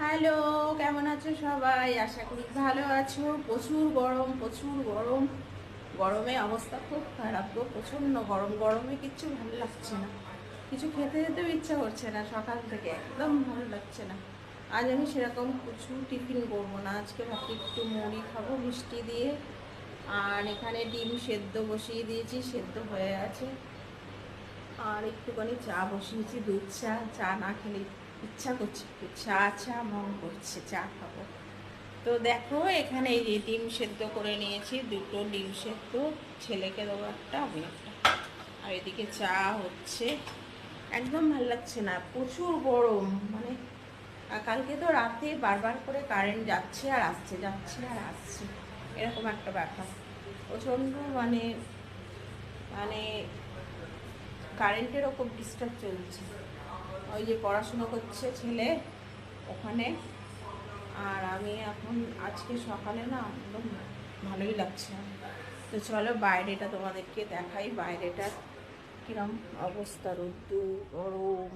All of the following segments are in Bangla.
হ্যালো, কেমন আছো সবাই? আশা করি ভালো আছো। প্রচুর গরম, প্রচুর গরম। গরমে অবস্থা খুব খারাপ গো, প্রচণ্ড গরম। গরমে কিচ্ছু ভালো লাগছে না, কিছু খেতে যেতেও ইচ্ছা করছে না। সকাল থেকে একদম ভালো লাগছে না। আজ আমি সেরকম কিছু টিফিন করবো না, আজকে ভাবছি একটু মুড়ি খাবো মিষ্টি দিয়ে। আর এখানে ডিম সেদ্ধ বসিয়ে দিয়েছি, সেদ্ধ হয়ে আছে। আর একটুখানি চা বসিয়েছি, দুধ চা। চা না খেলে ইচ্ছা করছে, একটু চা চা মন করছে, চা খাবো। তো দেখো এখানে এই যে ডিম সেদ্ধ করে নিয়েছি, দুটো ডিম সেদ্ধ। ছেলেকে দেবো একটা, আমি একটা। আর এদিকে চা হচ্ছে। একদম ভাল লাগছে না, প্রচুর গরম। মানে কালকে তো রাতে বারবার করে কারেন্ট যাচ্ছে আর আসছে, যাচ্ছে আর আসছে, এরকম একটা ব্যাপার। প্রচণ্ড মানে মানে কারেন্টেরও খুব ডিস্টার্ব চলছে। ওই যে পড়াশুনো করছে ছেলে ওখানে। আর আমি এখন আজকে সকালে না একদম ভালোই লাগছে না। তো চলো বাইরেটা তোমাদেরকে দেখাই, বাইরেটা কিরম অবস্থা, রোদ্দুর গরম।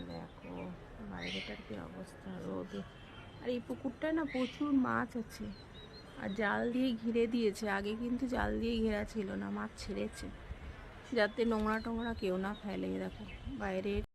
দেখো বাইরেটার কি অবস্থা, রোদ। আর এই পুকুরটায় না প্রচুর মাছ আছে, আর জাল দিয়ে ঘিরে দিয়েছে। আগে কিন্তু জাল দিয়ে ঘেরা ছিল না, মাছ ছেড়েছে যাতে নোংরা টোংরা কেউ না ফেলে। দেখো বাইরে